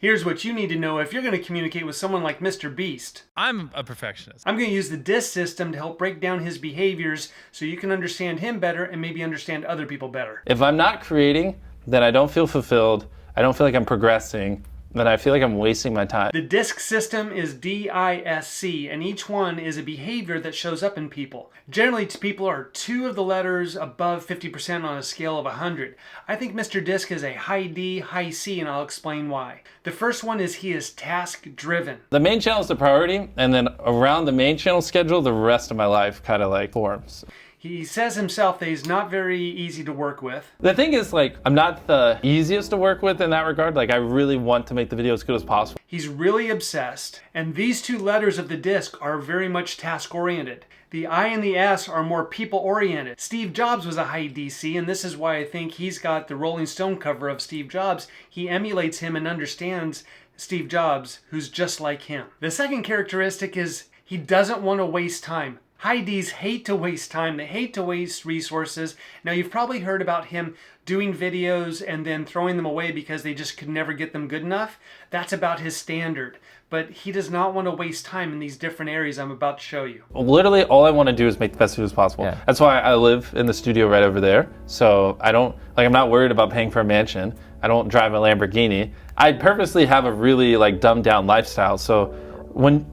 Here's what you need to know if you're going to communicate with someone like MrBeast. I'm a perfectionist. I'm going to use the DISC system to help break down his behaviors so you can understand him better and maybe understand other people better. If I'm not creating, then I don't feel fulfilled. I don't feel like I'm progressing. Then I feel like I'm wasting my time. The DISC system is D-I-S-C, and each one is a behavior that shows up in people. Generally, people are 2 of the letters above 50% on a scale of 100. I think Mr. DISC is a high D, high C, and I'll explain why. The first one is he is task-driven. The main channel is the priority, and then around the main channel schedule, the rest of my life kind of like forms. He says himself that he's not very easy to work with. The thing is, like, I'm not the easiest to work with in that regard. Like, I really want to make the video as good as possible. He's really obsessed, and these 2 letters of the DISC are very much task-oriented. The I and the S are more people-oriented. Steve Jobs was a high DC, and this is why I think he's got the Rolling Stone cover of Steve Jobs. He emulates him and understands Steve Jobs, who's just like him. The second characteristic is he doesn't want to waste time. High Ds hate to waste time. They hate to waste resources. Now, you've probably heard about him doing videos and then throwing them away because they just could never get them good enough. That's about his standard. But he does not want to waste time in these different areas I'm about to show you. Literally, all I want to do is make the best videos possible. Yeah. That's why I live in the studio right over there. So I'm not worried about paying for a mansion. I don't drive a Lamborghini. I purposely have a really dumbed down lifestyle. So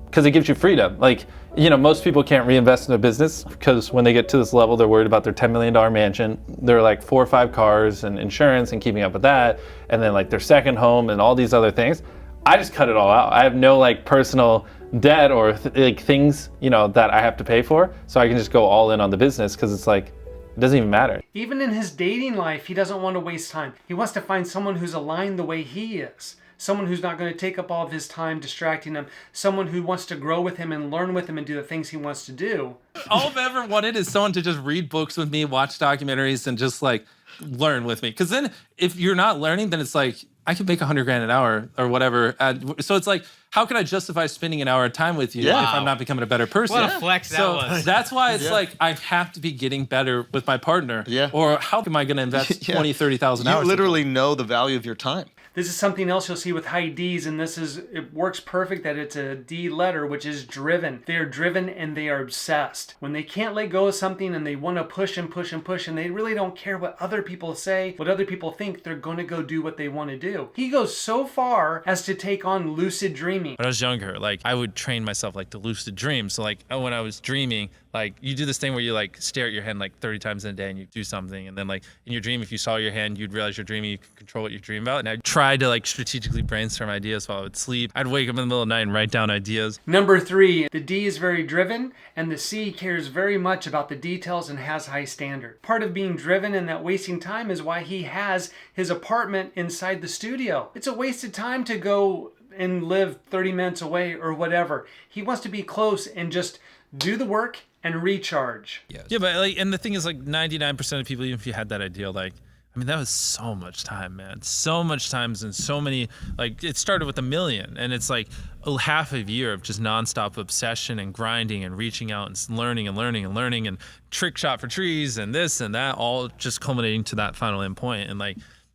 because it gives you freedom. Most people can't reinvest in a business because when they get to this level, they're worried about their $10 million mansion. They're 4 or 5 cars and insurance and keeping up with that. And then their second home and all these other things. I just cut it all out. I have no personal debt or things, that I have to pay for. So I can just go all in on the business because it's it doesn't even matter. Even in his dating life, he doesn't want to waste time. He wants to find someone who's aligned the way he is. Someone who's not going to take up all of his time distracting him. Someone who wants to grow with him and learn with him and do the things he wants to do. All I've ever wanted is someone to just read books with me, watch documentaries, and just learn with me. Because then if you're not learning, then it's I could make $100,000 an hour or whatever. So it's how can I justify spending an hour of time with you if I'm not becoming a better person? What a flex that was. That's why it's I have to be getting better with my partner. Yeah. Or how am I going to invest 20, 30,000 hours? You literally know the value of your time. This is something else you'll see with high Ds, and it works perfect that it's a D letter, which is driven. They are driven and they are obsessed. When they can't let go of something and they want to push and push and push, and they really don't care what other people say, what other people think, they're going to go do what they want to do. He goes so far as to take on lucid dreaming. When I was younger, I would train myself to lucid dream. So when I was dreaming, you do this thing where you stare at your hand 30 times in a day and you do something, and then in your dream, if you saw your hand, you'd realize you're dreaming, you could control what you dream about. And I'd try to strategically brainstorm ideas while I would sleep. I'd wake up in the middle of the night and write down ideas. Number 3, the D is very driven, and the C cares very much about the details and has high standard. Part of being driven and that wasting time is why he has his apartment inside the studio. It's a wasted time to go and live 30 minutes away or whatever. He wants to be close and just do the work and recharge. Yes. Yeah, but and the thing is 99% of people, even if you had that ideal, that was so much time, man. So much time and so many, it started with 1 million, and it's half a year of just nonstop obsession and grinding and reaching out and learning and learning and learning and trick shot for trees and this and that, all just culminating to that final end point. And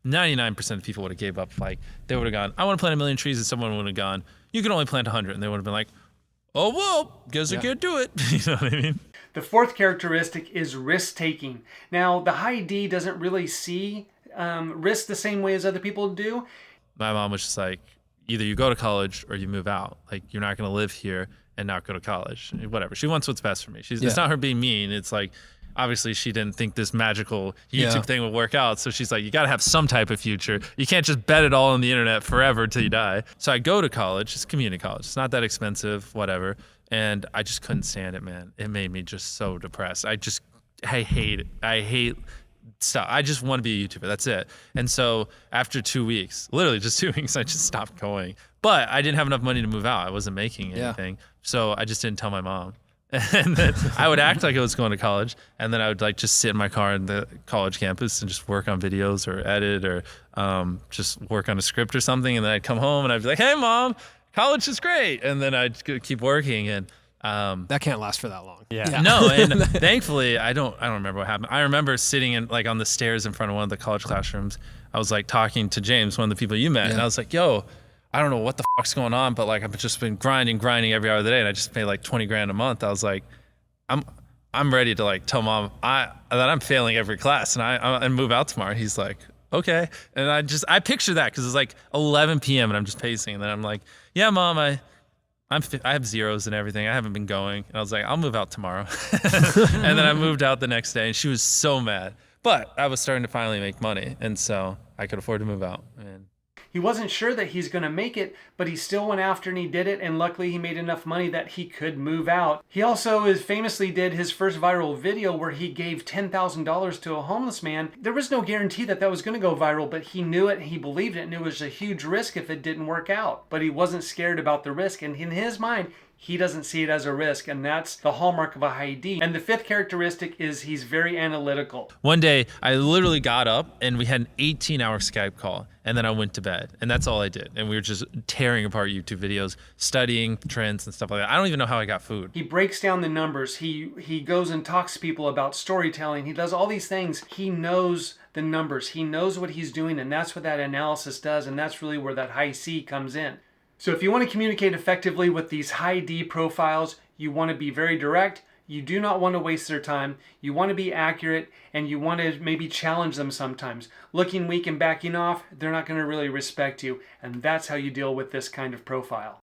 99% of people would have gave up. They would have gone, I want to plant 1 million trees, and someone would have gone, you can only plant 100, and they would have been oh, well, guess I can't do it. You know what I mean? The fourth characteristic is risk-taking. Now, the high D doesn't really see risk the same way as other people do. My mom was just either you go to college or you move out. You're not going to live here and not go to college. Whatever. She wants what's best for me. It's not her being mean. It's obviously she didn't think this magical YouTube thing would work out. So she's you got to have some type of future. You can't just bet it all on the internet forever till you die. So I go to college. It's community college. It's not that expensive, whatever. And I just couldn't stand it, man. It made me just so depressed. I hate it. I hate stuff. I just want to be a YouTuber. That's it. And so after 2 weeks, literally just 2 weeks, I just stopped going. But I didn't have enough money to move out. I wasn't making anything. So I just didn't tell my mom. And then I would act like I was going to college, and then I would just sit in my car in the college campus and just work on videos or edit or just work on a script or something. And then I'd come home and I'd be like, hey, Mom, college is great. And then I'd keep working. And that can't last for that long. Yeah. No, and thankfully I don't remember what happened. I remember sitting in on the stairs in front of one of the college classrooms. I was talking to James, one of the people you met, and I was like, yo, I don't know what the fuck's going on, but like I've just been grinding every hour of the day, and I just pay like 20 grand a month. I was like, I'm ready to like tell mom that I'm failing every class and move out tomorrow. He's like, okay. And I picture that because it's like 11 p.m. and I'm just pacing, and then I'm like, yeah, mom, I have zeros and everything. I haven't been going. And I was like, I'll move out tomorrow. And then I moved out the next day, and she was so mad. But I was starting to finally make money, and so I could afford to move out. And he wasn't sure that he's going to make it, but he still went after and he did it, and luckily he made enough money that he could move out. He also famously did his first viral video where he gave $10,000 to a homeless man. There was no guarantee that was going to go viral, but he knew it and he believed it, and it was a huge risk if it didn't work out. But he wasn't scared about the risk, and in his mind, he doesn't see it as a risk, and that's the hallmark of a high D. And the fifth characteristic is he's very analytical. One day, I literally got up and we had an 18-hour Skype call, and then I went to bed, and that's all I did. And we were just tearing apart YouTube videos, studying trends and stuff like that. I don't even know how I got food. He breaks down the numbers. He goes and talks to people about storytelling. He does all these things. He knows the numbers. He knows what he's doing, and that's what that analysis does, and that's really where that high C comes in. So if you want to communicate effectively with these high D profiles, you want to be very direct. You do not want to waste their time. You want to be accurate, and you want to maybe challenge them sometimes. Looking weak and backing off, they're not going to really respect you, and that's how you deal with this kind of profile.